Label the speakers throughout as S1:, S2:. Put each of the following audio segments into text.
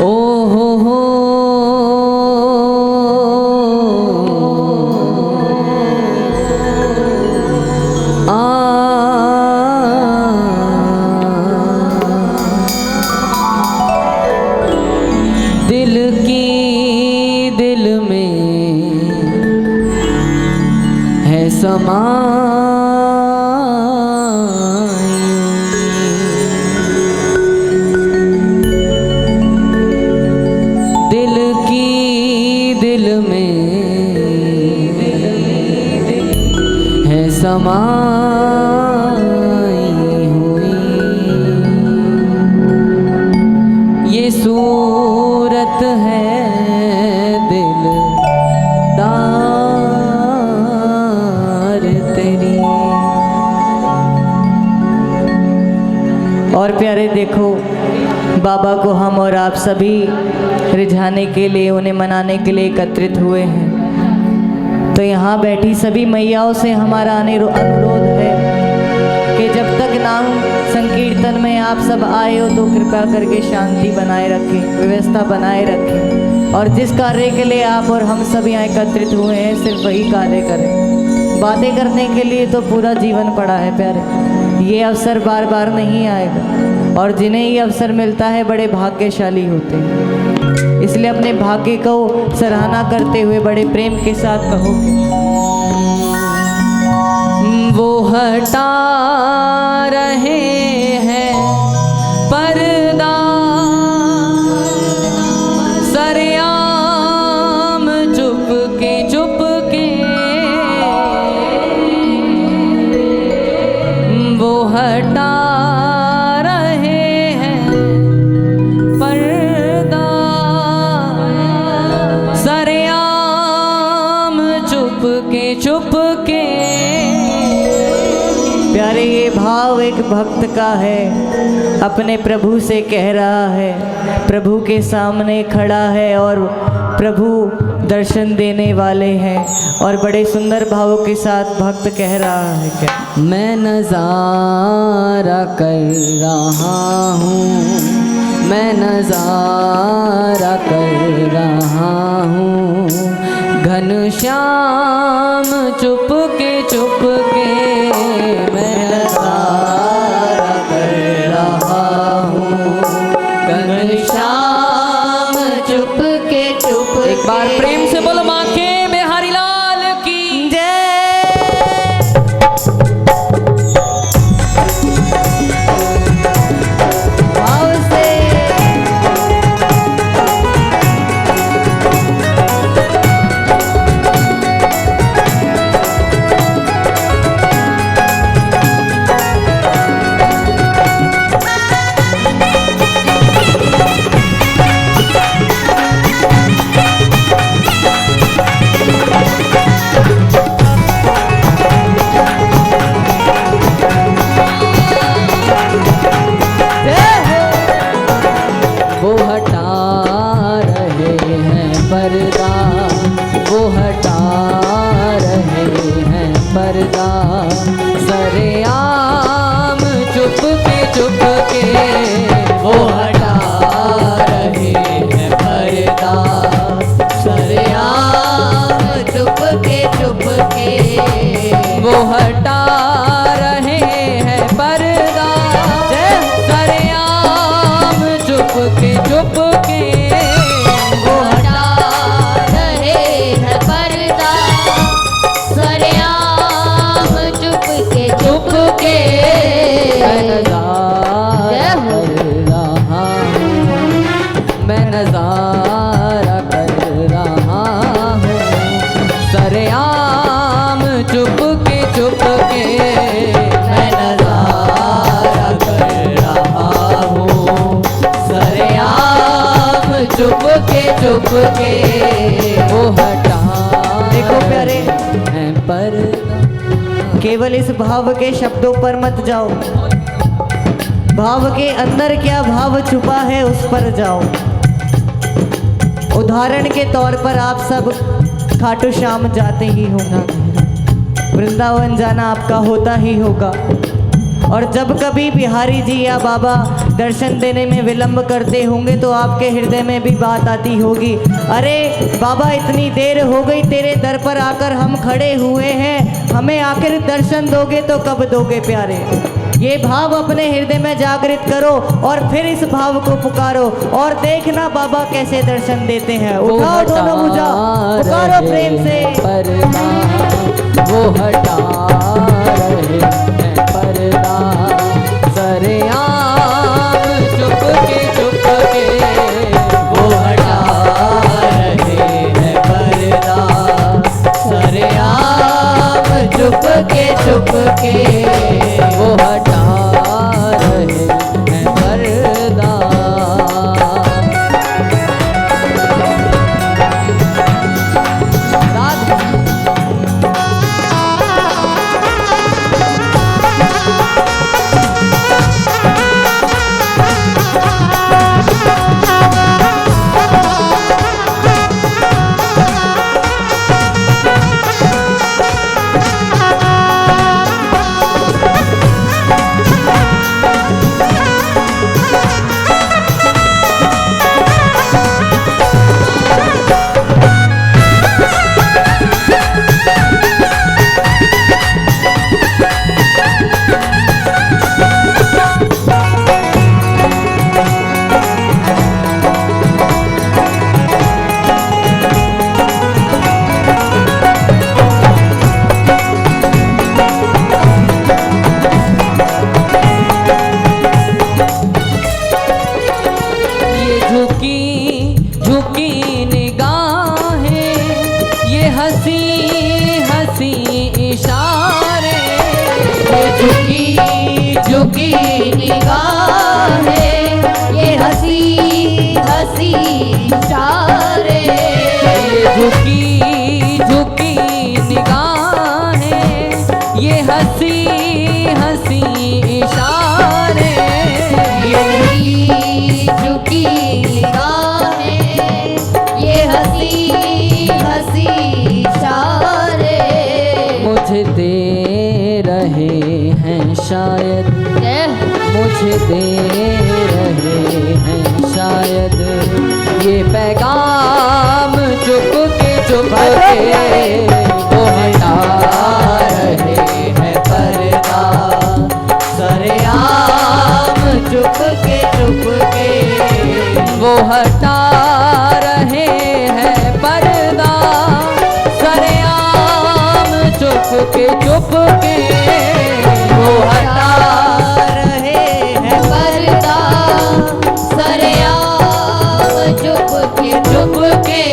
S1: ओ हो दिल की दिल में है दिल की दिल में है समाई हुई ये सूरत है दिलदार तेरी।
S2: और प्यारे देखो, बाबा को हम और आप सभी रिझाने के लिए, उन्हें मनाने के लिए एकत्रित हुए हैं। तो यहाँ बैठी सभी मैयाओं से हमारा अनुरोध है कि जब तक नाम संकीर्तन में आप सब आए हो तो कृपया करके शांति बनाए रखें, व्यवस्था बनाए रखें, और जिस कार्य के लिए आप और हम सब यहाँ एकत्रित हुए हैं सिर्फ वही कार्य करें। बातें करने के लिए तो पूरा जीवन पड़ा है प्यारे, ये अवसर बार बार नहीं आएगा, और जिन्हें ये अवसर मिलता है बड़े भाग्यशाली होते हैं। इसलिए अपने भाग्य को सराहना करते हुए बड़े प्रेम के साथ कहो,
S1: वो हटा रहे हैं पर्दा सरेआम चुपके चुपके, वो हटा चुपके।
S2: प्यारे ये भाव एक भक्त का है, अपने प्रभु से कह रहा है, प्रभु के सामने खड़ा है और प्रभु दर्शन देने वाले हैं, और बड़े सुंदर भावों के साथ भक्त कह रहा है क्या?
S1: मैं नज़ारा कर रहा हूँ, मैं नज़ारा कर रहा हूँ, घनश्याम चुपके चुपके मैं नज़ारा कर रहा हूँ, घनश्याम चुपके चुपके। एक बार प्रेम से बोलो माँ के बिहारी लाल की जय।
S2: भाव से
S1: वो हटा रहे हैं पर्दा, वो हटा रहे हैं पर्दा सरेआम चुपके चुपके, वो हटा रहे हैं पर्दा सरेआम चुपके चुपके, वो हटा रहे हैं पर्दा सरेआम चुपके चुपके,
S3: वो हटा रहे हैं पर्दा सरेआम चुपके चुपके।
S1: मैं नज़ारा कर रहा हूँ, मैं नज़ारा कर रहा हूँ, सरेआम चुपके चुपके मैं नज़ारा कर रहा हूँ, सरेआम चुपके चुपके वो हटा।
S2: देखो प्यारे,
S1: हैं पर्दा।
S2: केवल इस भाव के शब्दों पर मत जाओ, भाव के अंदर क्या भाव छुपा है उस पर जाओ। उदाहरण के तौर पर आप सब खाटू श्याम जाते ही होंगे, वृंदावन जाना आपका होता ही होगा, और जब कभी बिहारी जी या बाबा दर्शन देने में विलंब करते होंगे तो आपके हृदय में भी बात आती होगी, अरे बाबा इतनी देर हो गई तेरे दर पर आकर हम खड़े हुए हैं, हमें आखिर दर्शन दोगे तो कब दोगे प्यारे। ये भाव अपने हृदय में जागृत करो और फिर इस भाव को पुकारो और देखना बाबा कैसे दर्शन देते हैं। उठाओ दोनों भुजा, पुकारो प्रेम से।
S1: पर्दा वो हटा रहे हैं पर्दा, सरेआम चुप के
S2: वो हटा रहे हैं पर्दा, सरेआम चुप के
S1: वो हटा रहे हैं पर्दा। झुकी निगाहें, ये हंसी हंसी इशारे,
S3: झुकी निगाहें, ये हंसी हंसी इशारे,
S1: झुकी निगाहें, ये हंसी हंसी इशारे,
S3: झुकी निगाहें, ये हंसी हंसी इशारे,
S1: मुझे दे रहे हैं शायद, मुझे दे रहे हैं शायद, ये पैगाम चुप के वो हटा
S2: रहे हैं पर्दा, सरेआम चुप के
S1: वो हटा रहे हैं पर्दा, सरेआम चुप के
S2: वो हटा रहे हैं
S3: पर्दा, सरेआम चुप के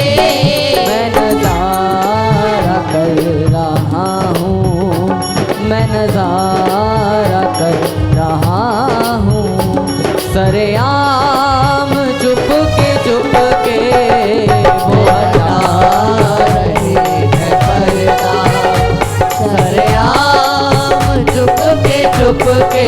S1: मैं नजारा कर रहा हूँ, मैं नजारा कर रहा हूँ, सरेआम चुप के वो हटा
S2: रहे हैं पर्दा, सरेआम चुप के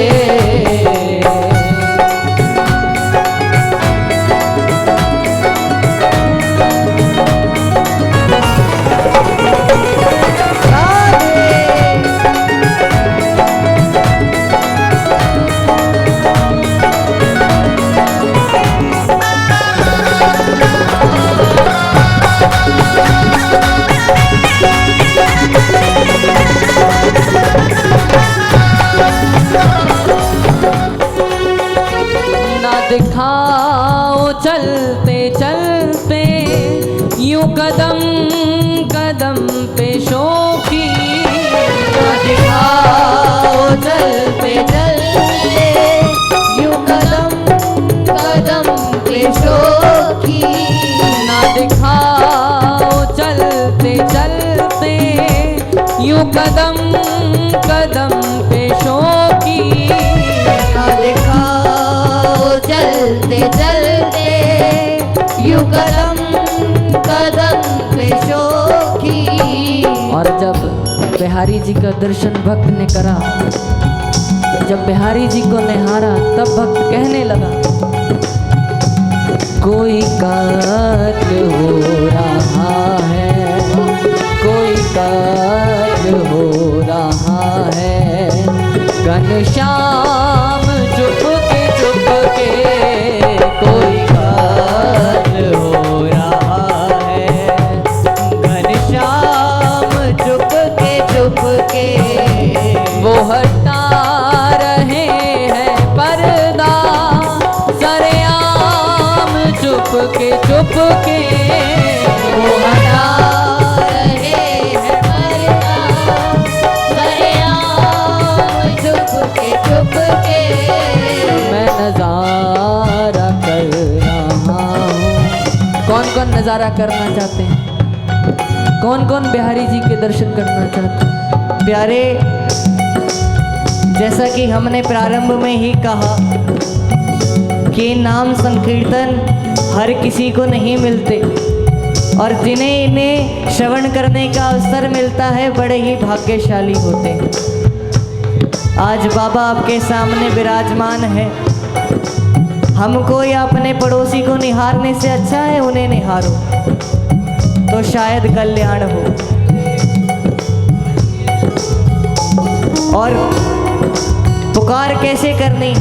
S1: ना दिखाओ चलते चलते यूं कदम कदम पे शोखी,
S2: ना दिखाओ चलते चलते यूं कदम
S3: पे शोखी,
S1: ना दिखाओ चलते चलते यूं कदम पे शोखी,
S2: ना दिखाओ
S3: चलते चलते यूं कदम पे शोखी।
S1: और जब बिहारी जी का दर्शन भक्त ने करा, जब बिहारी जी को निहारा तब भक्त कहने लगा, कोई कातिल हो रहा है, कोई कातिल हो रहा है, घनश्याम चुप के कोई काल हो रहा है।
S2: घनश्याम चुप के
S1: वो हटा रहे हैं पर्दा सरेआम चुप के
S3: वो हटा रहे हैं पर्दा सरेआम चुप के
S1: मैं नजारा कर रहा हूँ। कौन कौन नजारा करना चाहते हैं? कौन कौन बिहारी जी के दर्शन करना चाहते हैं?
S2: प्यारे, जैसा कि हमने प्रारंभ में ही कहा कि नाम संकीर्तन हर किसी को नहीं मिलते और जिन्हें इन्हें श्रवण करने का अवसर मिलता है बड़े ही भाग्यशाली होते हैं। आज बाबा आपके सामने विराजमान है। हमको या अपने पड़ोसी को निहारने से अच्छा है उन्हें निहारो, तो शायद कल्याण हो। और पुकार कैसे करनी?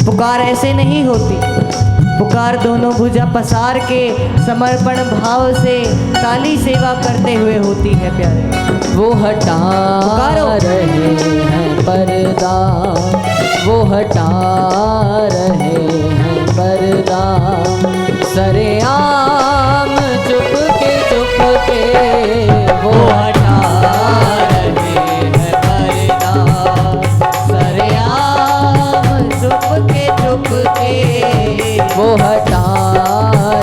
S2: पुकार ऐसे नहीं होती। पुकार दोनों भुजा पसार के समर्पण भाव से ताली सेवा करते हुए होती है प्यारे।
S1: वो हटा
S2: पुकारो।
S1: रहे हैं पर्दा, वो हटा रहे हैं पर्दा सरेआम चुप के वो
S2: हटा रहे हैं पर्दा सरेआम चुप के
S1: वो हटा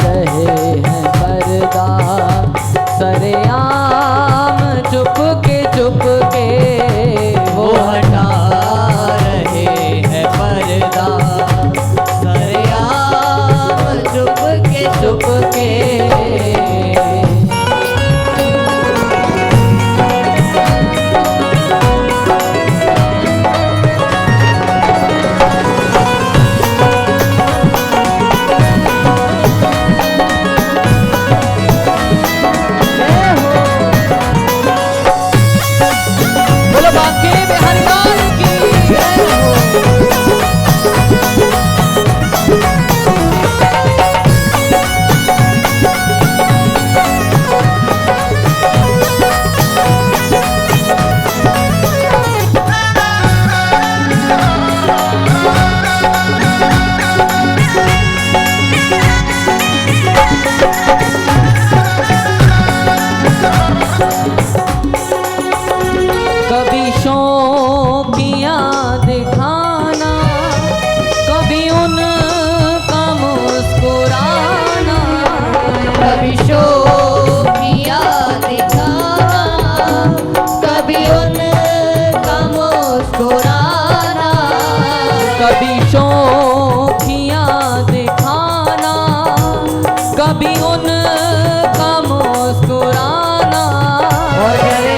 S1: रहे हैं पर्दा सरेआम चुप के
S2: वो हटा रहे हैं पर्दा सरेआम चुप के
S1: बोलो बांके बिहारी लाल की जय हो। कभी शौकियाँ दिखाना, कभी उनका मुस्कुराना,
S3: कभी शोकिया दिखाना, कभी उनका मुस्कुराना,
S1: कभी शौकियाँ दिखाना, कभी उनका मुस्कुराना।
S2: और प्यारे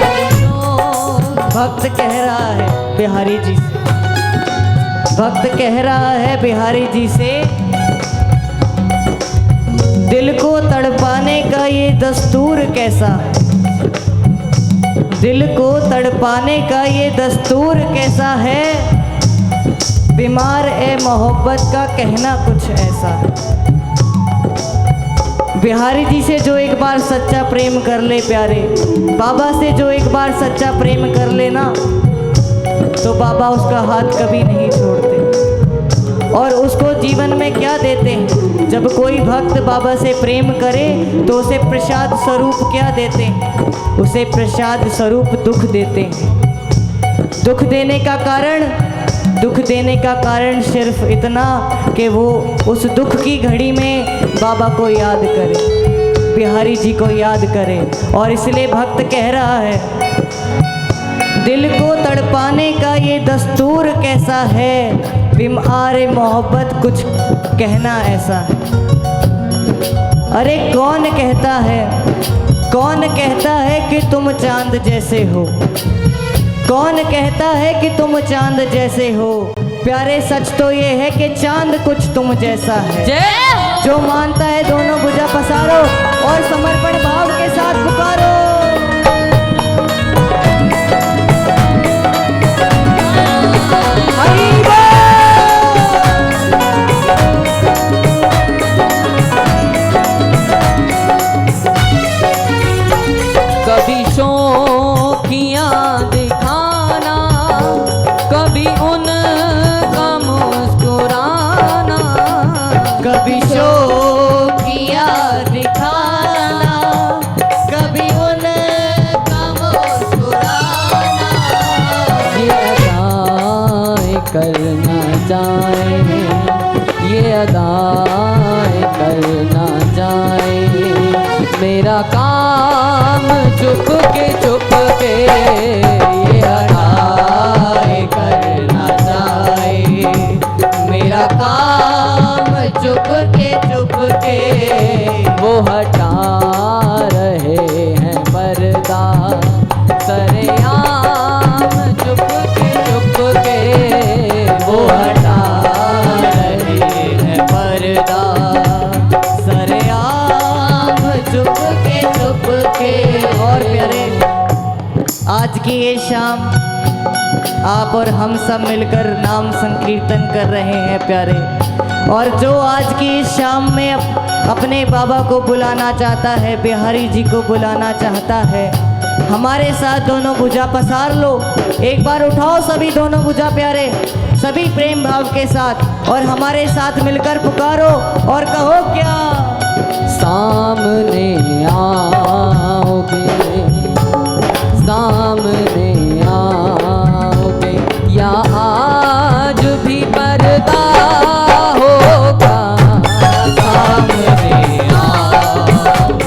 S2: भक्त कह रहा है बिहारी जी से, भक्त कह रहा है बिहारी जी से, दिल को तड़पाने का ये दस्तूर कैसा है? दिल को तड़पाने का ये दस्तूर कैसा है? बीमार ए मोहब्बत का कहना कुछ ऐसा है। बिहारी जी से जो एक बार सच्चा प्रेम कर ले प्यारे, बाबा से जो एक बार सच्चा प्रेम कर लेना, तो बाबा उसका हाथ कभी नहीं छोड़ते। और उसको जीवन में क्या देते हैं? जब कोई भक्त बाबा से प्रेम करे तो उसे प्रसाद स्वरूप क्या देते हैं? उसे प्रसाद स्वरूप दुख देते हैं। दुख देने का कारण सिर्फ इतना कि वो उस दुख की घड़ी में बाबा को याद करे, बिहारी जी को याद करे। और इसलिए भक्त कह रहा है, दिल को तड़पाने का ये दस्तूर कैसा है? बीमार मोहब्बत कुछ कहना ऐसा है। अरे कौन कहता है कि तुम चांद जैसे हो? कौन कहता है कि तुम चांद जैसे हो? प्यारे सच तो ये है कि चांद कुछ तुम जैसा है।
S1: जय हो।
S2: जो मानता है दोनों भुजा पसारो और समर्पण भाव के साथ पुकारो।
S3: शोक किया दिखाना, कभी उनका मुस्कुराना।
S1: ये अदाएं करना चाहे, ये अदाएं करना चाहे, मेरा काम चुप के ये अदाएं करना चाहे, मेरा काम
S3: चुप के
S1: वो हटा रहे हैं पर्दा सरेआम, चुप के वो हटा रहे हैं पर्दा सरेआम,
S3: चुप के।
S2: और प्यारे, आज की ये शाम आप और हम सब मिलकर नाम संकीर्तन कर रहे हैं प्यारे। और जो आज की इस शाम में अपने बाबा को बुलाना चाहता है, बिहारी जी को बुलाना चाहता है, हमारे साथ दोनों भुजा पसार लो। एक बार उठाओ सभी दोनों भुजा प्यारे, सभी प्रेम भाव के साथ, और हमारे साथ मिलकर पुकारो और कहो क्या।
S1: सामने आओगे, सामने आओगे, या आज भी पर्दा होगा। सामने आओगे,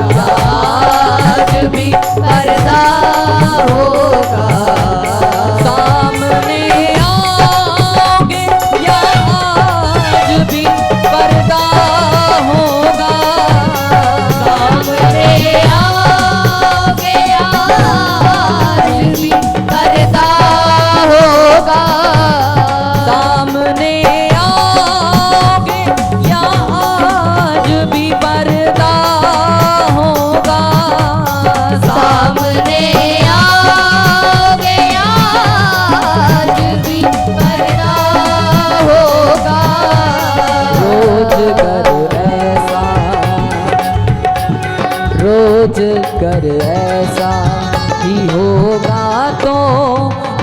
S1: या आज भी पर्दा होगा। सामने आओगे, या आज भी पर्दा होगा।
S3: सामने आओगे, आज भी पर्दा होगा।
S1: सामने आओगे, या आज भी पर्दा होगा।
S3: सामने आओगे, आज भी पर्दा होगा।
S1: रोज कर ऐसा ही होगा तो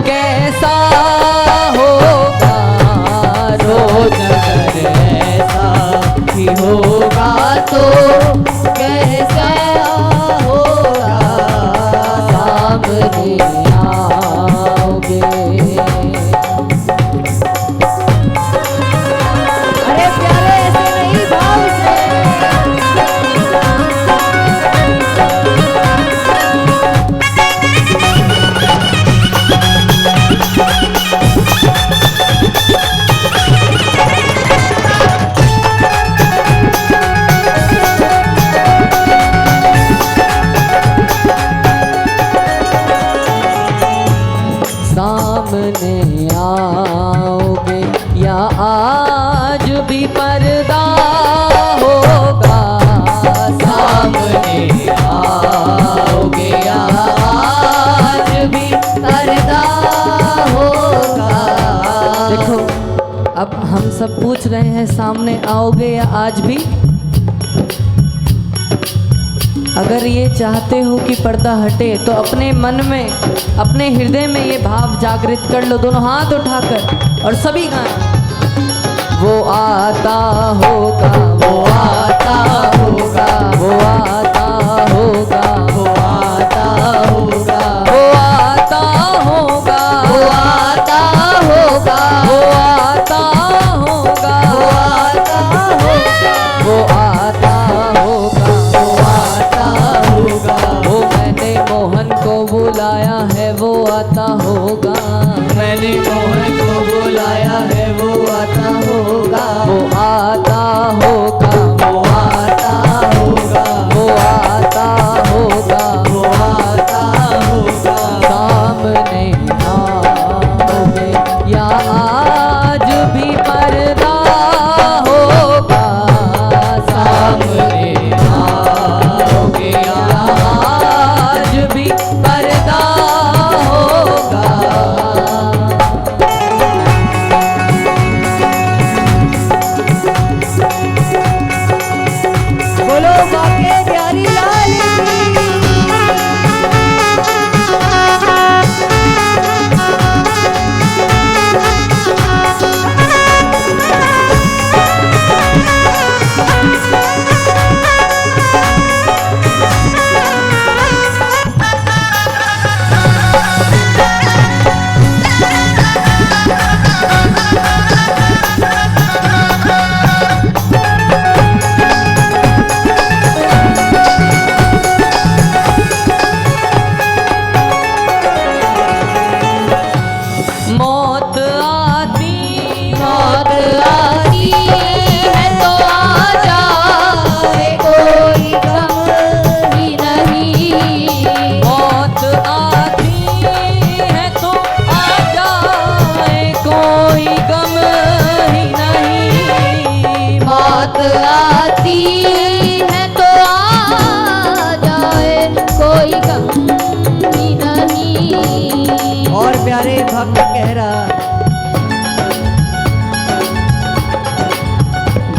S1: कैसा होगा। रोज कर ऐसा ही होगा तो
S3: कैसा होगा।
S1: सामने आओगे।
S2: अरे प्यारे, ऐसे नहीं, भाव से।
S1: सामने आओगे, या आज भी पर्दा होगा। सामने आओगे, या आज भी
S3: पर्दा होगा।
S1: देखो, अब हम सब पूछ रहे हैं सामने आओगे या आज भी। अगर ये चाहते हो कि पर्दा हटे तो अपने मन में, अपने हृदय में ये भाव जागृत कर लो, दोनों हाथ उठाकर, और सभी गाएं। वो आता होगा, वो आता होगा, वो आता होगा, वो आता होगा, वो आता होगा,
S3: वो आता होगा।
S1: वो आता होगा,
S3: वो आता होगा।
S1: वो आता होगा,
S3: वो आता होगा।
S1: वो मैंने मोहन को बुलाया है, वो आता होगा। मैंने मोहन को बुलाया है, वो आता होगा। वो आता होगा, वो आता होगा, वो आता होगा, वो आता होगा। सामने आओगे, या आज भी पर्दा होगा। सामने आओगे, या आज भी पर्दा होगा।
S2: बोलो बाके प्यारी लाल की।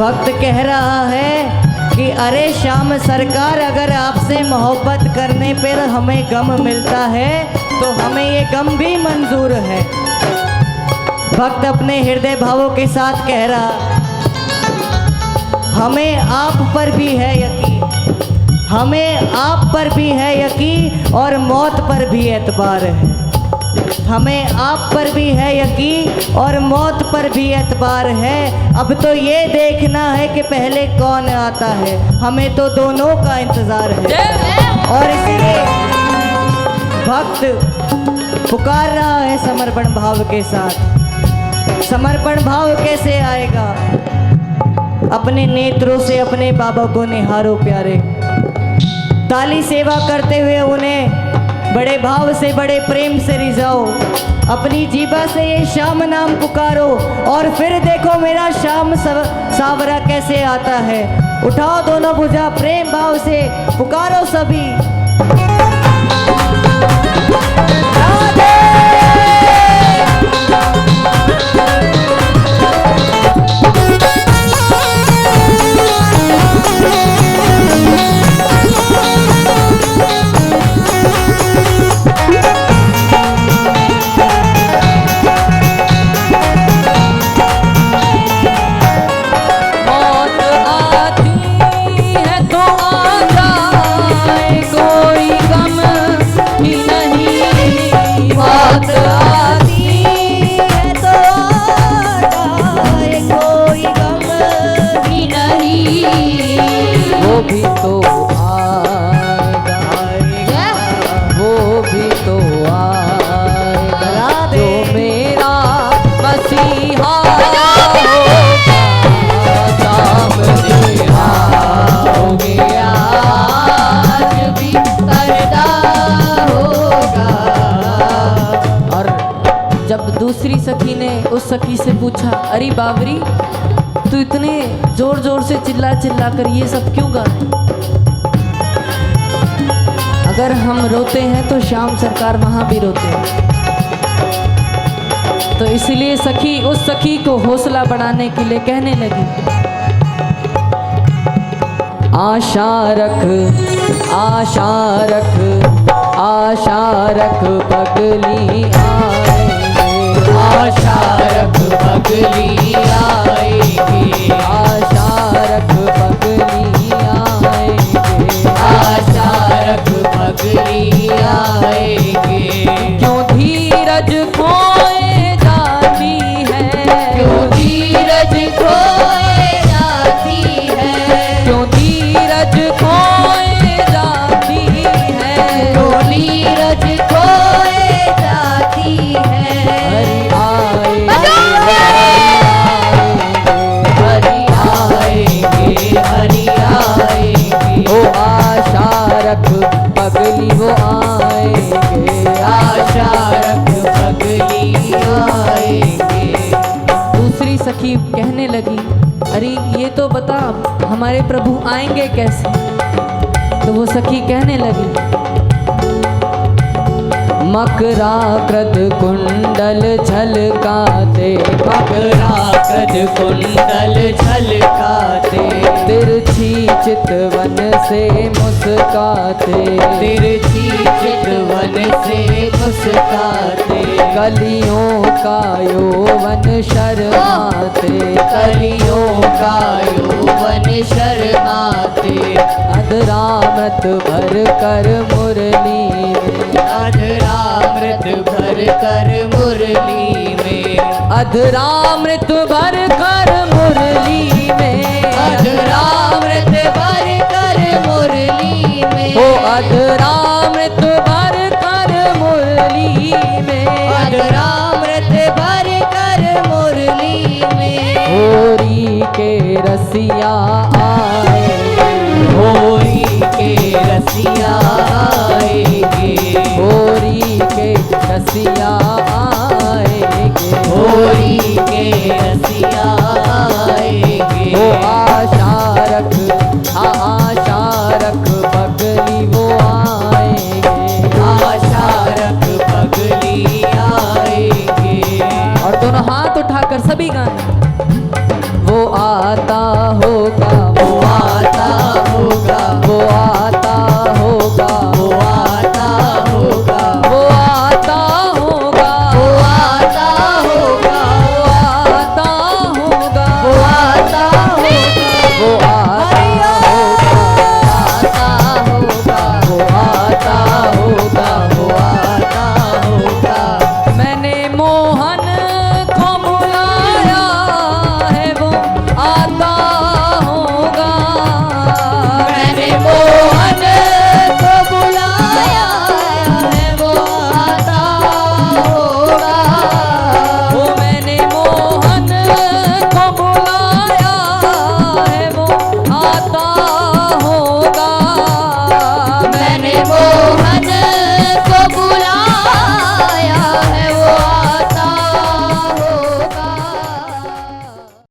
S2: भक्त कह रहा है कि अरे श्याम सरकार, अगर आपसे मोहब्बत करने पर हमें गम मिलता है तो हमें ये गम भी मंजूर है। भक्त अपने हृदय भावों के साथ कह रहा, हमें आप पर भी है यकीन, हमें आप पर भी है यकीन और मौत पर भी एतबार है। हमें आप पर भी है यकीन और मौत पर भी एतबार है। अब तो ये देखना है कि पहले कौन आता है, हमें तो दोनों का इंतज़ार है। और इसलिए भक्त पुकार रहा है समर्पण भाव के साथ। समर्पण भाव कैसे आएगा? अपने नेत्रों से अपने बाबा को निहारो प्यारे, ताली सेवा करते हुए उन्हें बड़े भाव से बड़े प्रेम से रिझाओ, अपनी जीभा से ये श्याम नाम पुकारो और फिर देखो मेरा श्याम सावरा कैसे आता है। उठाओ दोनों भुजा, प्रेम भाव से पुकारो सभी। दूसरी सखी ने उस सखी से पूछा, अरे बावरी, तू इतने जोर जोर से चिल्ला चिल्ला कर ये सब क्यों गा रहे? अगर हम रोते हैं तो श्याम सरकार वहां भी रोते हैं। तो इसलिए सखी उस सखी को हौसला बढ़ाने के लिए कहने लगी, आशा रख, आशा रख, आशा रख पगली आएंगे,
S3: आशा रख पगली आएगी,
S1: आशा रख पगली आएंगे,
S3: आशा रख पगली आएगी।
S1: क्यों धीरज खोए जाती है,
S3: क्यों धीरज खोए जाती है,
S1: क्यों धीरज खोए जाती है,
S3: क्यों धीरज खोए जाती है।
S1: हरि आए,
S3: हरि आएंगे, हरि आएंगे,
S1: वो आशा रख पगली वो आएंगे,
S3: आशा रख पगली आएंगे।
S1: दूसरी सखी कहने लगी, अरे ये तो बता हमारे प्रभु आएंगे कैसे? तो वो सखी कहने लगी, मकराकृत कुंडल झलकाते,
S3: मकराकृत कुंडल झलकाते,
S1: तिरछी चितवन से मुस्काते,
S3: तिरछी चितवन से मुस्काते,
S1: कलियों का यौवन शर्माते,
S3: कलियों का यौवन शर्माते,
S1: अधरामृत भर कर मुरली में,
S3: अधरामृत भर कर मुरली में,
S1: अधरामृत भर कर मुरली में,
S3: अधरामृत